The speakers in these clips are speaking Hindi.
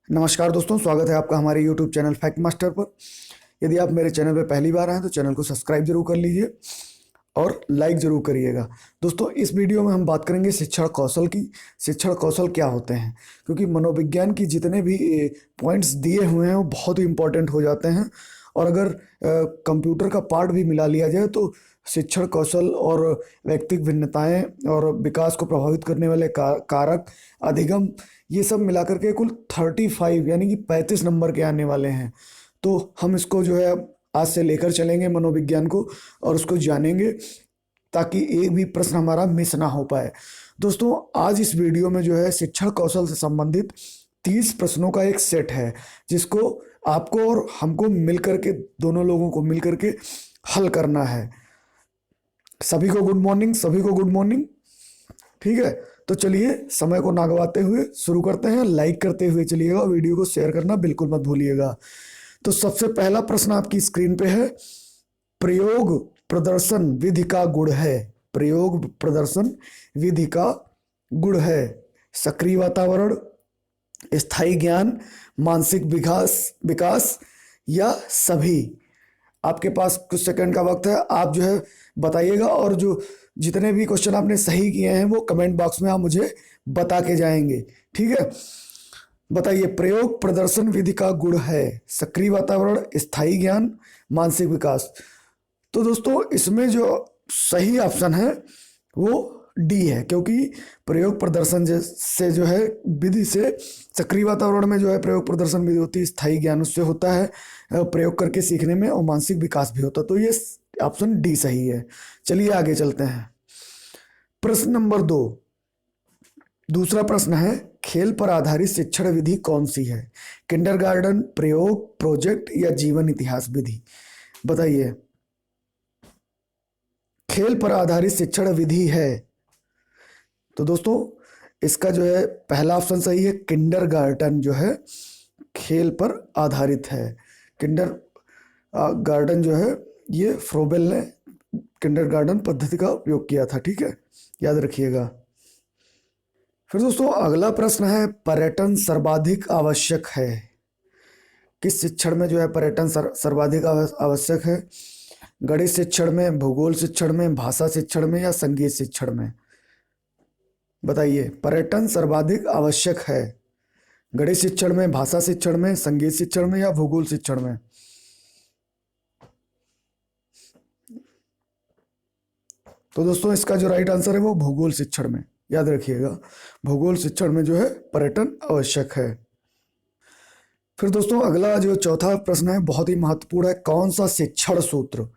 नमस्कार दोस्तों, स्वागत है आपका हमारे YouTube चैनल फैक्ट मास्टर पर। यदि आप मेरे चैनल पर पहली बार आए तो चैनल को सब्सक्राइब जरूर कर लीजिए और लाइक जरूर करिएगा। दोस्तों, इस वीडियो में हम बात करेंगे शिक्षण कौशल की। शिक्षण कौशल क्या होते हैं, क्योंकि मनोविज्ञान की जितने भी पॉइंट्स दिए हुए हैं वो बहुत ही इंपॉर्टेंट हो जाते हैं। और अगर कंप्यूटर का पार्ट भी मिला लिया जाए तो शिक्षण कौशल और व्यक्तिगत भिन्नताएं और विकास को प्रभावित करने वाले कारक, अधिगम, ये सब मिलाकर के कुल 35 यानी कि 35 नंबर के आने वाले हैं। तो हम इसको जो है आज से लेकर चलेंगे मनोविज्ञान को और उसको जानेंगे ताकि एक भी प्रश्न हमारा मिस ना हो पाए। दोस्तों, आज इस वीडियो में जो है शिक्षण कौशल से संबंधित 30 प्रश्नों का एक सेट है जिसको आपको और हमको मिलकर के, दोनों लोगों को मिलकर के हल करना है। सभी को गुड मॉर्निंग, सभी को गुड मॉर्निंग। ठीक है, तो चलिए समय को ना गवाते हुए शुरू करते हैं। लाइक करते हुए चलिएगा, वीडियो को शेयर करना बिल्कुल मत भूलिएगा। तो सबसे पहला प्रश्न आपकी स्क्रीन पे है, प्रयोग प्रदर्शन विधि का गुण है। प्रयोग प्रदर्शन विधि का गुण है सक्रिय वातावरण, स्थायी ज्ञान, मानसिक विकास विकास या सभी। आपके पास कुछ सेकंड का वक्त है, आप जो है बताइएगा और जो जितने भी क्वेश्चन आपने सही किए हैं वो कमेंट बॉक्स में आप मुझे बता के जाएंगे। ठीक है, बताइए। प्रयोग प्रदर्शन विधि का गुण है सक्रिय वातावरण, स्थायी ज्ञान, मानसिक विकास। तो दोस्तों, इसमें जो सही ऑप्शन है वो डी है, क्योंकि प्रयोग प्रदर्शन से जो है विधि से, सक्रिय वातावरण में जो है प्रयोग प्रदर्शन विधि होती है, स्थायी ज्ञान उससे होता है प्रयोग करके सीखने में, और मानसिक विकास भी होता है। तो ये ऑप्शन डी सही है। चलिए आगे चलते हैं। प्रश्न नंबर 2, दूसरा प्रश्न है, खेल पर आधारित शिक्षण विधि कौन सी है? किंडरगार्टन, प्रयोग, प्रोजेक्ट या जीवन इतिहास विधि। बताइए। खेल पर आधारित शिक्षण विधि है तो दोस्तों इसका जो है पहला ऑप्शन सही है। किंडरगार्टन जो है खेल पर आधारित है। किंडर गार्डन जो है ये फ्रोबेल ने किंडरगार्टन पद्धति का उपयोग किया था। ठीक है, याद रखिएगा। फिर दोस्तों अगला प्रश्न है, पर्यटन सर्वाधिक आवश्यक है। किस शिक्षण में जो है पर्यटन सर्वाधिक आवश्यक है? गणित शिक्षण में, भूगोल शिक्षण में, भाषा शिक्षण में या संगीत शिक्षण में? बताइए। पर्यटन सर्वाधिक आवश्यक है गणित शिक्षण में, भाषा शिक्षण में, संगीत शिक्षण में या भूगोल शिक्षण में? तो दोस्तों इसका जो राइट आंसर है वो भूगोल शिक्षण में। याद रखिएगा, भूगोल शिक्षण में जो है पर्यटन आवश्यक है। फिर दोस्तों अगला जो चौथा प्रश्न है बहुत ही महत्वपूर्ण है, कौन सा शिक्षण सूत्र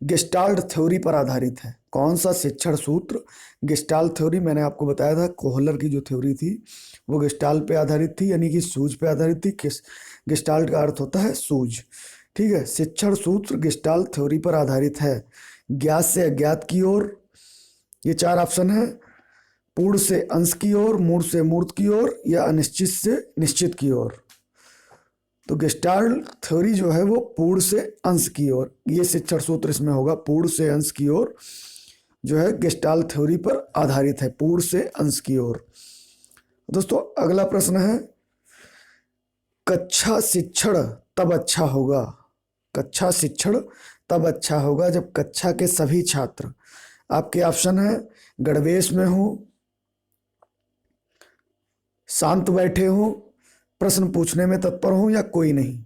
गेस्टाल्ट थ्योरी पर आधारित है? कौन सा शिक्षण सूत्र गेस्टाल्ट थ्योरी, मैंने आपको बताया था कोहलर की जो थ्योरी थी वो गेस्टाल्ट पे आधारित थी, यानी कि सूझ पे आधारित थी। गेस्टाल्ट का अर्थ होता है सूझ। ठीक है, शिक्षण सूत्र गेस्टाल्ट थ्योरी पर आधारित है। ज्ञात से अज्ञात की ओर, ये 4 ऑप्शन है। पूर्ण से अंश की ओर, मूर्त से मूर्त की ओर या अनिश्चित से निश्चित की ओर। तो गेस्टाल्ट थ्योरी जो है वो पूर्ण से अंश की ओर, ये शिक्षण सूत्र इसमें होगा। पूर्ण से अंश की ओर जो है गेस्टाल्ट थ्योरी पर आधारित है, पूर्ण से अंश की ओर। दोस्तों अगला प्रश्न है, कक्षा शिक्षण तब अच्छा होगा। कक्षा शिक्षण तब अच्छा होगा जब कक्षा के सभी छात्र, आपके ऑप्शन है, गणवेश में हो, शांत बैठे हो, प्रश्न पूछने में तत्पर हो या कोई नहीं।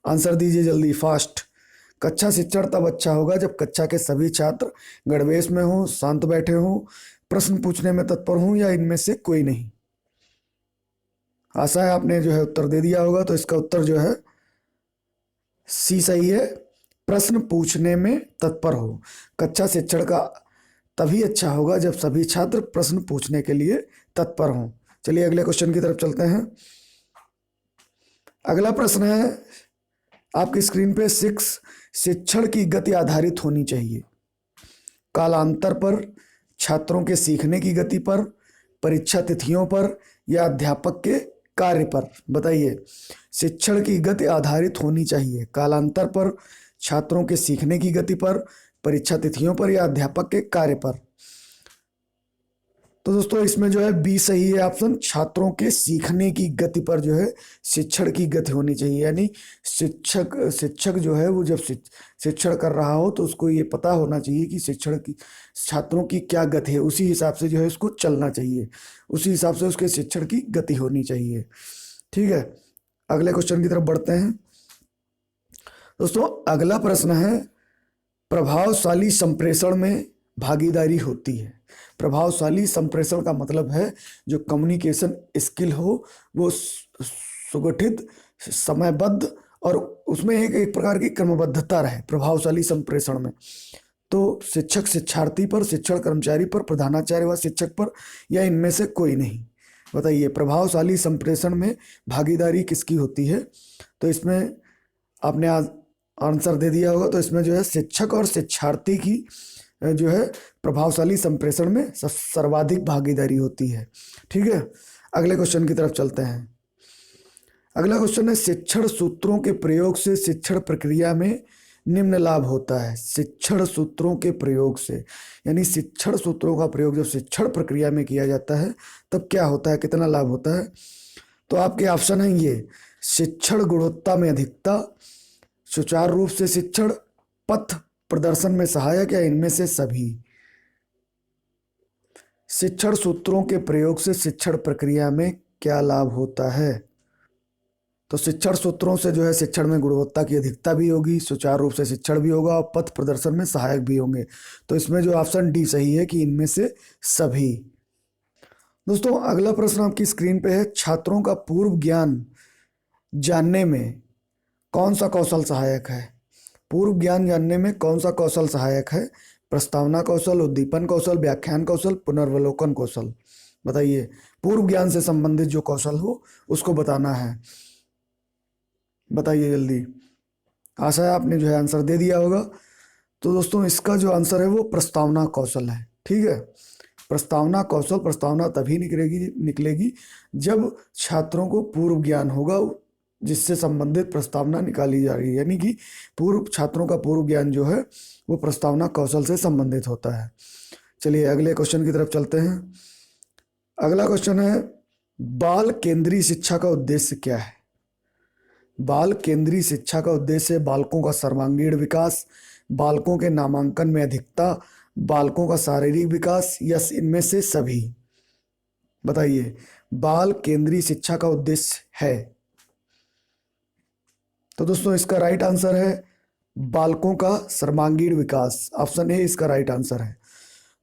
आंसर दीजिए जल्दी, फास्ट। कक्षा शिक्षण तब अच्छा होगा जब कक्षा के सभी छात्र गणवेश में हो, शांत बैठे हो, प्रश्न पूछने में तत्पर हो या इनमें से कोई नहीं। आशा है आपने जो है उत्तर दे दिया होगा। तो इसका उत्तर जो है सी सही है, प्रश्न पूछने में तत्पर हो। कक्षा शिक्षण का तभी अच्छा होगा जब सभी छात्र प्रश्न पूछने के लिए तत्पर हों। चलिए अगले क्वेश्चन की तरफ चलते हैं। अगला प्रश्न है आपकी स्क्रीन पे 6, शिक्षण की गति आधारित होनी चाहिए। कालांतर पर, छात्रों के सीखने की गति पर, परीक्षा तिथियों पर या अध्यापक के कार्य पर। बताइए। शिक्षण की गति आधारित होनी चाहिए कालांतर पर, छात्रों के सीखने की गति पर, परीक्षा तिथियों पर या अध्यापक के कार्य पर। तो दोस्तों इसमें जो है बी सही है ऑप्शन। छात्रों के सीखने की गति पर जो है शिक्षण की गति होनी चाहिए, यानी शिक्षक शिक्षक जो है वो जब शिक्षण कर रहा हो तो उसको ये पता होना चाहिए कि शिक्षण की छात्रों की क्या गति है, उसी हिसाब से जो है उसको चलना चाहिए, उसी हिसाब से उसके शिक्षण की गति होनी चाहिए। ठीक है, अगले क्वेश्चन की तरफ बढ़ते हैं। दोस्तों अगला प्रश्न है, प्रभावशाली संप्रेषण में भागीदारी होती है। प्रभावशाली संप्रेषण का मतलब है जो कम्युनिकेशन स्किल हो वो सुगठित, समयबद्ध और उसमें एक प्रकार की क्रमबद्धता रहे प्रभावशाली संप्रेषण में। तो शिक्षक शिक्षार्थी पर, शिक्षण कर्मचारी पर, प्रधानाचार्य व शिक्षक पर, या इनमें से कोई नहीं। बताइए प्रभावशाली संप्रेषण में भागीदारी किसकी होती है? तो इसमें आपने आंसर दे दिया होगा। तो इसमें जो है शिक्षक और शिक्षार्थी की जो है प्रभावशाली संप्रेषण में सर्वाधिक भागीदारी होती है। ठीक है, अगले क्वेश्चन की तरफ चलते हैं। अगला क्वेश्चन है, शिक्षण सूत्रों के प्रयोग से शिक्षण प्रक्रिया में निम्न लाभ होता है। शिक्षण सूत्रों के प्रयोग से, यानी शिक्षण सूत्रों का प्रयोग जब शिक्षण प्रक्रिया में किया जाता है तब क्या होता है, कितना लाभ होता है? तो आपके ऑप्शन है ये, शिक्षण गुणवत्ता में अधिकता, सुचारू रूप से शिक्षण, पथ प्रदर्शन में सहायक, या इनमें से सभी। शिक्षण सूत्रों के प्रयोग से शिक्षण प्रक्रिया में क्या लाभ होता है? तो शिक्षण सूत्रों से जो है शिक्षण में गुणवत्ता की अधिकता भी होगी, सुचारू रूप से शिक्षण भी होगा और पथ प्रदर्शन में सहायक भी होंगे। तो इसमें जो ऑप्शन डी सही है कि इनमें से सभी। दोस्तों अगला प्रश्न आपकी स्क्रीन पे है, छात्रों का पूर्व ज्ञान जानने में कौन सा कौशल सहायक है? पूर्व ज्ञान जानने में कौन सा कौशल सहायक है? प्रस्तावना कौशल, उद्दीपन कौशल, व्याख्यान कौशल, पुनर्वलोकन कौशल। बताइए, पूर्व ज्ञान से संबंधित जो कौशल हो उसको बताना है। बताइए जल्दी। आशा है आपने जो है आंसर दे दिया होगा। तो दोस्तों इसका जो आंसर है वो प्रस्तावना कौशल है। ठीक है, प्रस्तावना कौशल, प्रस्तावना तभी निकलेगी जब छात्रों को पूर्व ज्ञान होगा जिससे संबंधित प्रस्तावना निकाली जा रही है, यानी कि छात्रों का पूर्व ज्ञान जो है वो प्रस्तावना कौशल से संबंधित होता है। चलिए अगले क्वेश्चन की तरफ चलते हैं। अगला क्वेश्चन है, बाल केंद्रीय शिक्षा का उद्देश्य क्या है? बाल केंद्रीय शिक्षा का उद्देश्य बालकों का सर्वांगीण विकास, बालकों के नामांकन में अधिकता, बालकों का शारीरिक विकास, या इनमें से सभी। बताइए, बाल केंद्रीय शिक्षा का उद्देश्य है। तो दोस्तों इसका राइट आंसर है बालकों का सर्वांगीण विकास। ऑप्शन ए इसका राइट आंसर है।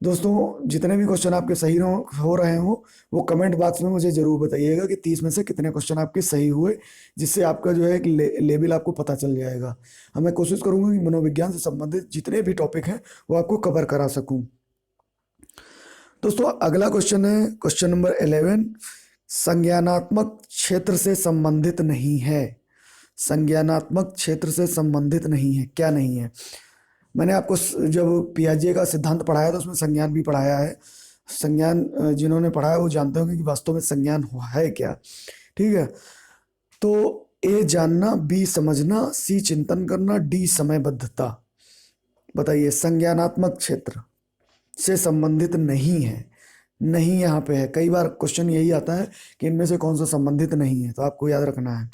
दोस्तों जितने भी क्वेश्चन आपके सही हो रहे हो वो कमेंट बॉक्स में मुझे जरूर बताइएगा कि 30 में से कितने क्वेश्चन आपके सही हुए, जिससे आपका जो है एक लेवल आपको पता चल जाएगा। मैं कोशिश करूंगा कि मनोविज्ञान से संबंधित जितने भी टॉपिक हैं वो आपको कवर करा सकूं। दोस्तों अगला क्वेश्चन है क्वेश्चन नंबर 11, संज्ञानात्मक क्षेत्र से संबंधित नहीं है। संज्ञानात्मक क्षेत्र से संबंधित नहीं है, क्या नहीं है? मैंने आपको जब पियाजे का सिद्धांत पढ़ाया था उसमें संज्ञान भी पढ़ाया है। संज्ञान जिन्होंने पढ़ा है वो जानते होंगे कि वास्तव में संज्ञान है क्या। ठीक है, तो ए जानना, बी समझना, सी चिंतन करना, डी समयबद्धता। बताइए, संज्ञानात्मक क्षेत्र से संबंधित नहीं है, नहीं यहाँ पे है। कई बार क्वेश्चन यही आता है कि इनमें से कौन सा संबंधित नहीं है, तो आपको याद रखना है।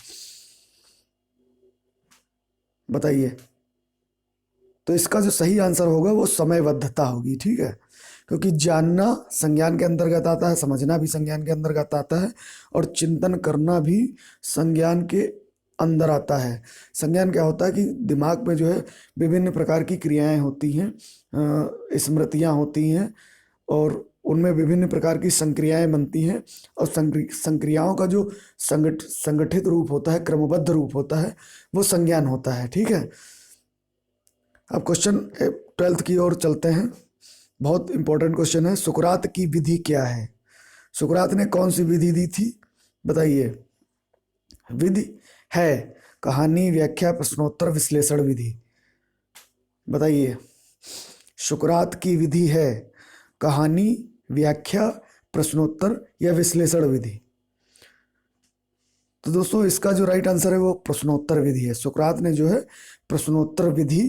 बताइए, तो इसका जो सही आंसर होगा वो समयबद्धता होगी। ठीक है, क्योंकि जानना संज्ञान के अंतर्गत आता है, समझना भी संज्ञान के अंतर्गत आता है, और चिंतन करना भी संज्ञान के अंदर आता है। संज्ञान क्या होता है कि दिमाग में जो है विभिन्न प्रकार की क्रियाएं होती हैं, स्मृतियां होती हैं, और उनमें विभिन्न प्रकार की संक्रियाएं बनती हैं, और संक्रियाओं का जो संगठित रूप होता है, क्रमबद्ध रूप होता है, वो संज्ञान होता है। ठीक है, अब क्वेश्चन 12th की ओर चलते हैं। बहुत इंपॉर्टेंट क्वेश्चन है, सुकरात की विधि क्या है? सुकरात ने कौन सी विधि दी थी? बताइए। विधि है कहानी, व्याख्या, प्रश्नोत्तर, विश्लेषण विधि। बताइए, सुकरात की विधि है कहानी, व्याख्या, प्रश्नोत्तर या विश्लेषण विधि? तो दोस्तों इसका जो राइट आंसर है वो प्रश्नोत्तर विधि है। सुकरात ने जो है प्रश्नोत्तर विधि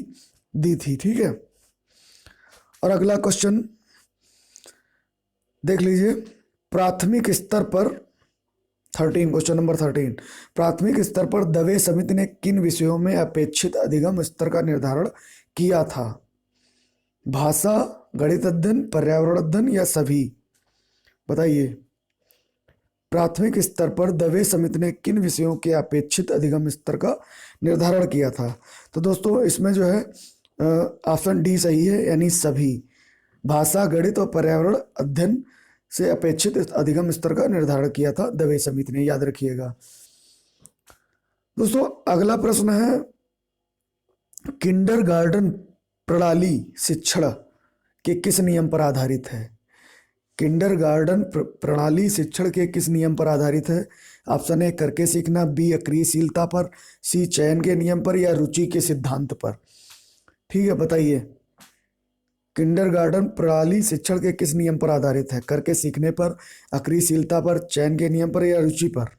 दी थी। ठीक है, और अगला क्वेश्चन, देख लीजिए, प्राथमिक स्तर पर 13, क्वेश्चन नंबर 13, प्राथमिक स्तर पर दवे समिति ने किन विषयों में अपेक्षित अधिगम स्तर का निर्धारण किया था? भाषा, गणित अध्ययन, पर्यावरण अध्ययन या सभी? बताइए। प्राथमिक स्तर पर दवे समिति ने किन विषयों के अपेक्षित अधिगम स्तर का निर्धारण किया था? तो दोस्तों इसमें जो है ऑप्शन डी सही है, यानी सभी। भाषा, गणित और पर्यावरण अध्ययन से अपेक्षित अधिगम स्तर का निर्धारण किया था दवे समिति ने, याद रखिएगा। दोस्तों अगला प्रश्न है, किंडरगार्टन प्रणाली शिक्षण के किस नियम पर आधारित है? किंडरगार्टन प्रणाली शिक्षण के किस नियम पर आधारित है? ऑप्शन ए करके सीखना, बी अक्रियशीलता पर, सी चयन के नियम पर, या रुचि के सिद्धांत पर? ठीक है, बताइए। किंडरगार्टन प्रणाली शिक्षण के किस नियम पर आधारित है? करके सीखने पर, अक्रियशीलता पर, चयन के नियम पर, या रुचि पर?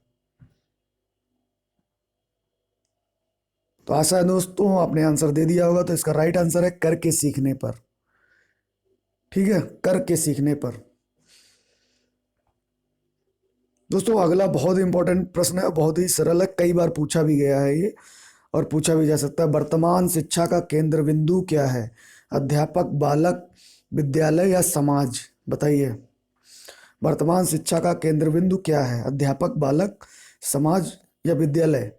तो आशा है दोस्तों आपने आंसर दे दिया होगा। तो इसका राइट आंसर है करके सीखने पर। ठीक है, करके सीखने पर। दोस्तों अगला बहुत इंपॉर्टेंट प्रश्न है, बहुत ही सरल है, कई बार पूछा भी गया है ये और पूछा भी जा सकता है। वर्तमान शिक्षा का केंद्र बिंदु क्या है? अध्यापक, बालक, विद्यालय या समाज? बताइए। वर्तमान शिक्षा का केंद्र बिंदु क्या है? अध्यापक, बालक, समाज या विद्यालय?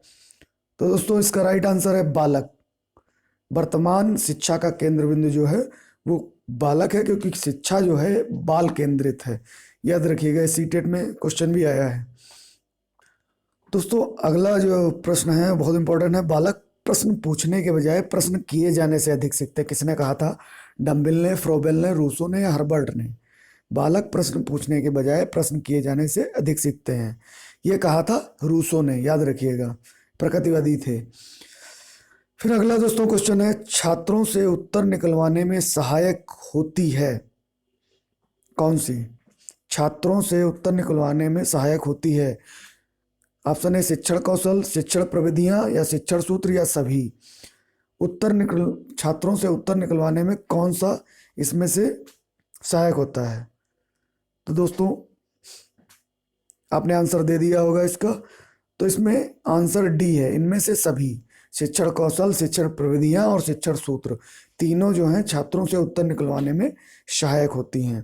तो दोस्तों इसका राइट आंसर है बालक। वर्तमान शिक्षा का केंद्र बिंदु जो है वो बालक है, क्योंकि शिक्षा जो है बाल केंद्रित है। याद रखिएगा, सीटेट में क्वेश्चन भी आया है। दोस्तों अगला जो प्रश्न है बहुत इंपॉर्टेंट है। बालक प्रश्न पूछने के बजाय प्रश्न किए जाने से अधिक सीखते हैं। किसने कहा था? डम्बिल ने, फ्रोबेल ने, रूसो ने या हर्बर्ट ने? बालक प्रश्न पूछने के बजाय प्रश्न किए जाने से अधिक सीखते हैं, ये कहा था रूसो ने, याद रखिएगा, प्रकृतिवादी थे। फिर अगला दोस्तों क्वेश्चन है, छात्रों से उत्तर निकलवाने में सहायक होती है कौन सी? छात्रों से उत्तर निकलवाने में सहायक होती है। ऑप्शन ए शिक्षण कौशल, शिक्षण प्रविधियां या शिक्षण सूत्र या सभी? छात्रों से उत्तर निकलवाने में कौन सा इसमें से सहायक होता है? तो दोस्तों आपने आंसर दे दिया होगा इसका। तो इसमें आंसर डी है, इनमें से सभी। शिक्षण कौशल, शिक्षण प्रविधियां और शिक्षण सूत्र तीनों जो हैं छात्रों से उत्तर निकलवाने में सहायक होती हैं।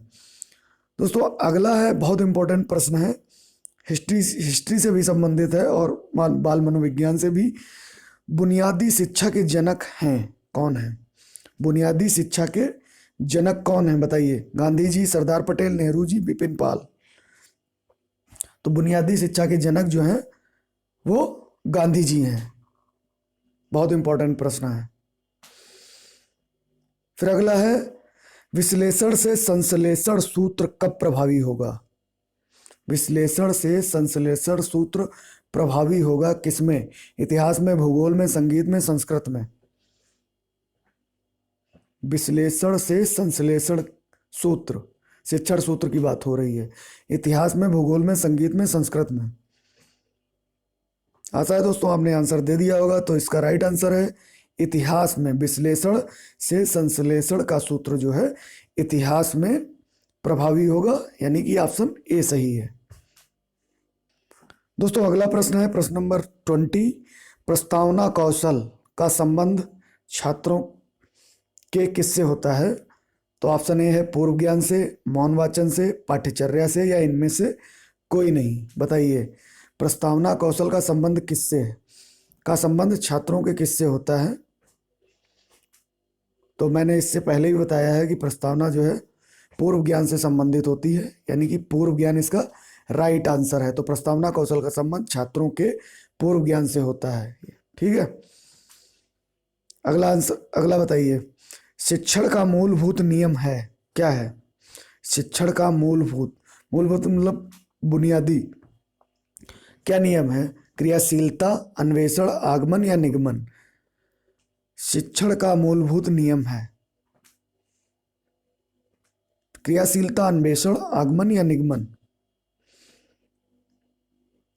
दोस्तों अगला है बहुत इंपॉर्टेंट प्रश्न है, हिस्ट्री से भी संबंधित है और बाल मनोविज्ञान से भी। बुनियादी शिक्षा के जनक हैं कौन है? बुनियादी शिक्षा के जनक कौन है? बताइए। गांधी जी, सरदार पटेल, नेहरू जी, बिपिन पाल? तो बुनियादी शिक्षा के जनक जो हैं वो गांधी जी हैं। बहुत इंपॉर्टेंट प्रश्न है। फिर अगला है, विश्लेषण से संश्लेषण सूत्र कब प्रभावी होगा? विश्लेषण से संश्लेषण सूत्र प्रभावी होगा किसमें? इतिहास में, भूगोल में, संगीत में, संस्कृत में? विश्लेषण से संश्लेषण सूत्र, शिक्षण सूत्र की बात हो रही है। इतिहास में, भूगोल में, संगीत में, संस्कृत में? आशा है दोस्तों आपने आंसर दे दिया होगा। तो इसका राइट आंसर है इतिहास में। विश्लेषण से संश्लेषण का सूत्र जो है इतिहास में प्रभावी होगा, यानी कि ऑप्शन ए सही है। दोस्तों अगला प्रश्न है प्रश्न नंबर 20, प्रस्तावना कौशल का संबंध छात्रों के किससे होता है? तो ऑप्शन ए है पूर्व ज्ञान से, मौन वाचन से, पाठ्यचर्या से या इनमें से कोई नहीं? बताइए। प्रस्तावना कौशल का संबंध किससे है? का संबंध छात्रों के किससे होता है? तो मैंने इससे पहले ही बताया है कि प्रस्तावना जो है पूर्व ज्ञान से संबंधित होती है, यानी कि पूर्व ज्ञान इसका राइट आंसर है। तो प्रस्तावना कौशल का संबंध छात्रों के पूर्व ज्ञान से होता है। ठीक है, अगला आंसर, अगला बताइए। शिक्षण का मूलभूत नियम है क्या है? शिक्षण का मूलभूत मतलब बुनियादी क्या नियम है? क्रियाशीलता, अन्वेषण, आगमन या निगमन? शिक्षण का मूलभूत नियम है क्रियाशीलता, अन्वेषण, आगमन या निगमन?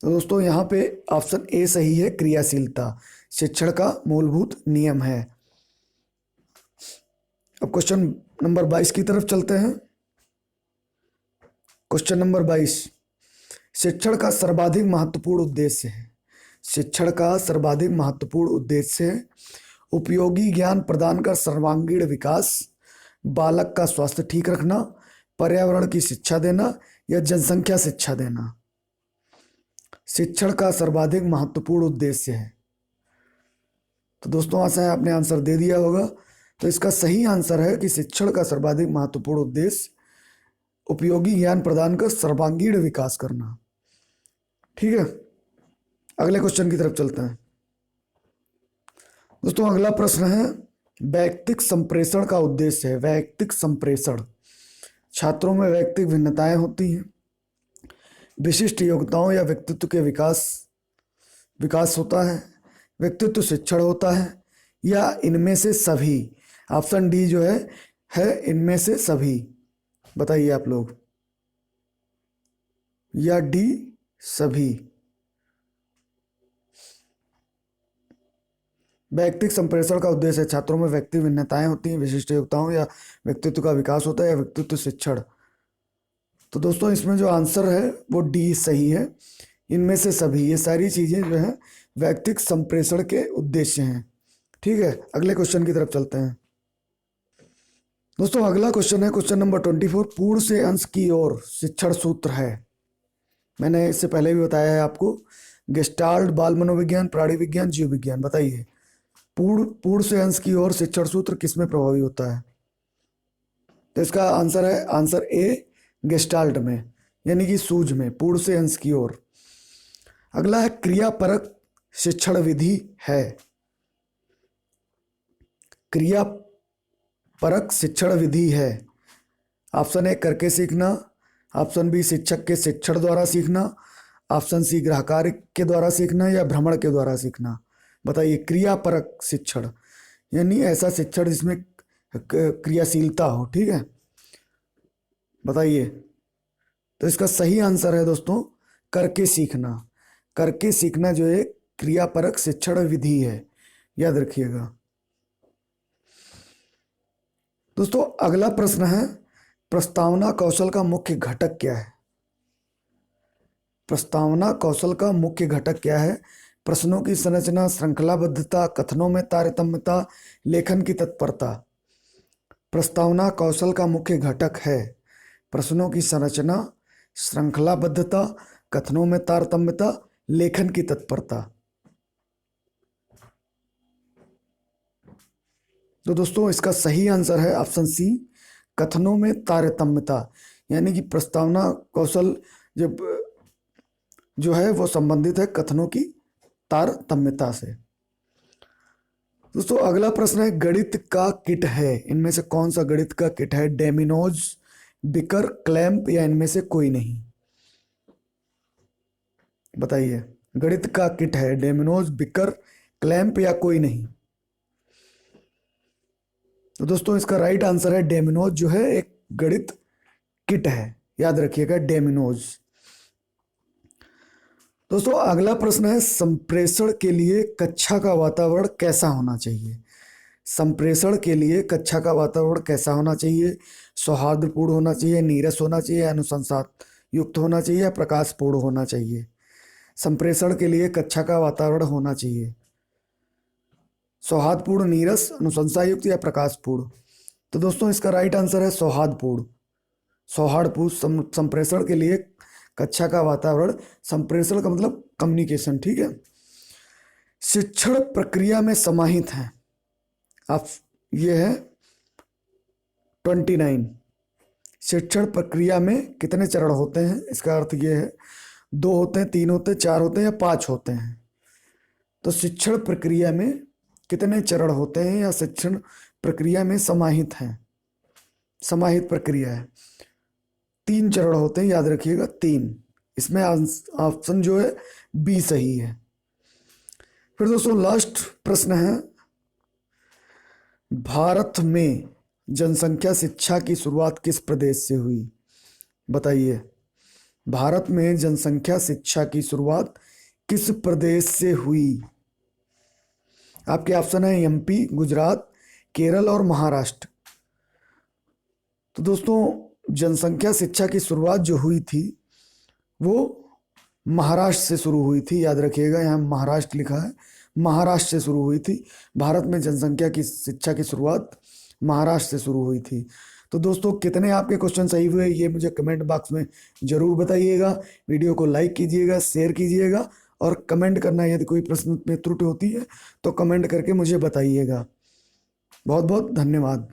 तो दोस्तों यहाँ पे ऑप्शन ए सही है, क्रियाशीलता शिक्षण का मूलभूत नियम है। अब क्वेश्चन नंबर 22 की तरफ चलते हैं। क्वेश्चन नंबर 22, शिक्षण का सर्वाधिक महत्वपूर्ण उद्देश्य है। शिक्षण का सर्वाधिक महत्वपूर्ण उद्देश्य है उपयोगी ज्ञान प्रदान कर सर्वांगीण विकास, बालक का स्वास्थ्य ठीक रखना, पर्यावरण की शिक्षा देना या जनसंख्या शिक्षा देना। शिक्षण का सर्वाधिक महत्वपूर्ण उद्देश्य है। तो दोस्तों आशा है आपने आंसर दे दिया होगा। तो इसका सही आंसर है कि शिक्षण का सर्वाधिक महत्वपूर्ण उद्देश्य उपयोगी ज्ञान प्रदान कर सर्वांगीण विकास करना। ठीक है, अगले क्वेश्चन की तरफ चलते हैं। दोस्तों अगला प्रश्न है, वैयक्तिक संप्रेषण का उद्देश्य है। वैयक्तिक संप्रेषण, छात्रों में वैयक्तिक भिन्नताएं होती हैं, विशिष्ट योग्यताओं या व्यक्तित्व के विकास होता है, व्यक्तित्व शिक्षण होता है, या इनमें से सभी। ऑप्शन डी जो है इनमें से सभी। बताइए आप लोग, या डी सभी। वैयक्तिक संप्रेषण का उद्देश्य है छात्रों में व्यक्तित्व भिन्नताएं होती हैं, विशिष्ट योग्यताओं या व्यक्तित्व का विकास होता है, या व्यक्तित्व शिक्षण। तो दोस्तों इसमें जो आंसर है वो डी सही है, इनमें से सभी। ये सारी चीजें जो है वैयक्तिक संप्रेषण के उद्देश्य हैं। ठीक है, अगले क्वेश्चन की तरफ चलते हैं। दोस्तों अगला क्वेश्चन है क्वेश्चन नंबर 24, पूर्ण से अंश की ओर शिक्षण सूत्र है। मैंने इससे पहले भी बताया है आपको, गेस्टाल्ट, बाल मनोविज्ञान, प्राणी विज्ञान, जीव विज्ञान। बताइए पूर्ण से अंश की ओर शिक्षण सूत्र किसमें प्रभावी होता है? तो इसका आंसर है आंसर ए, गेस्टाल्ट में, यानी कि सूझ में, पूर्ण से अंश की ओर। अगला है क्रियापरक शिक्षण विधि है। क्रियापरक शिक्षण विधि है। ऑप्शन ए करके सीखना, ऑप्शन बी शिक्षक के शिक्षण द्वारा सीखना, ऑप्शन सी ग्राहकार्य के द्वारा सीखना, या भ्रमण के द्वारा सीखना। बताइए क्रियापरक शिक्षण यानी ऐसा शिक्षण जिसमें क्रियाशीलता हो। ठीक है, बताइए। तो इसका सही आंसर है दोस्तों करके सीखना। करके सीखना जो है क्रियापरक शिक्षण विधि है, याद रखिएगा। दोस्तों अगला प्रश्न है, प्रस्तावना कौशल का मुख्य घटक क्या है? प्रस्तावना कौशल का मुख्य घटक क्या है? प्रश्नों की संरचना, श्रृंखलाबद्धता, कथनों में तारतम्यता, लेखन की तत्परता। प्रस्तावना कौशल का मुख्य घटक है प्रश्नों की संरचना, श्रृंखलाबद्धता, कथनों में तारतम्यता, लेखन की तत्परता। तो दोस्तों इसका सही आंसर है ऑप्शन सी, कथनों में तारतम्यता। यानी कि प्रस्तावना कौशल जब जो है वो संबंधित है कथनों की तारतम्यता से। दोस्तों अगला प्रश्न है, गणित का किट है, इनमें से कौन सा गणित का किट है? डेमिनोज, बिकर, क्लैंप, या इनमें से कोई नहीं। बताइए गणित का किट है डेमिनोज, बिकर, क्लैंप, या कोई नहीं। तो दोस्तों इसका राइट आंसर है डेमिनोज जो है एक गणित किट है, याद रखिएगा डेमिनोज। दोस्तों अगला प्रश्न है, संप्रेषण के लिए कक्षा का वातावरण कैसा होना चाहिए? संप्रेषण के लिए कक्षा का वातावरण कैसा होना चाहिए? सौहार्दपूर्ण होना चाहिए, नीरस होना चाहिए, अनुशंसा युक्त होना चाहिए, या प्रकाशपूर्ण होना चाहिए? संप्रेषण के लिए कक्षा का वातावरण होना चाहिए सौहार्दपूर्ण, नीरस, अनुशंसा युक्त, या प्रकाशपूर्ण। तो दोस्तों इसका राइट आंसर है सौहार्दपूर्ण। सौहार्दपूर्ण संप्रेषण के लिए कक्षा का वातावरण, संप्रेषण का मतलब कम्युनिकेशन। ठीक है, शिक्षण प्रक्रिया में समाहित हैं आप, ये है 29। शिक्षण प्रक्रिया में कितने चरण होते हैं? इसका अर्थ ये है 2 होते हैं, 3 होते हैं, 4 होते हैं, या 5 होते हैं। तो शिक्षण प्रक्रिया में कितने चरण होते हैं, या शिक्षण प्रक्रिया में समाहित हैं? समाहित प्रक्रिया है, 3 चरण होते हैं, याद रखिएगा 3। इसमें ऑप्शन जो है बी सही है। फिर दोस्तों लास्ट प्रश्न है, भारत में जनसंख्या शिक्षा की शुरुआत किस प्रदेश से हुई? बताइए भारत में जनसंख्या शिक्षा की शुरुआत किस प्रदेश से हुई? आपके ऑप्शन है एमपी, गुजरात, केरल और महाराष्ट्र। तो दोस्तों जनसंख्या शिक्षा की शुरुआत जो हुई थी वो महाराष्ट्र से शुरू हुई थी। याद रखिएगा, यहाँ महाराष्ट्र लिखा है, महाराष्ट्र से शुरू हुई थी। भारत में जनसंख्या की शिक्षा की शुरुआत महाराष्ट्र से शुरू हुई थी। तो दोस्तों, कितने आपके क्वेश्चन सही हुए ये मुझे कमेंट बॉक्स में जरूर बताइएगा। वीडियो को लाइक कीजिएगा, शेयर कीजिएगा और कमेंट करना, यदि कोई प्रश्न में त्रुटि होती है तो कमेंट करके मुझे बताइएगा। बहुत बहुत धन्यवाद।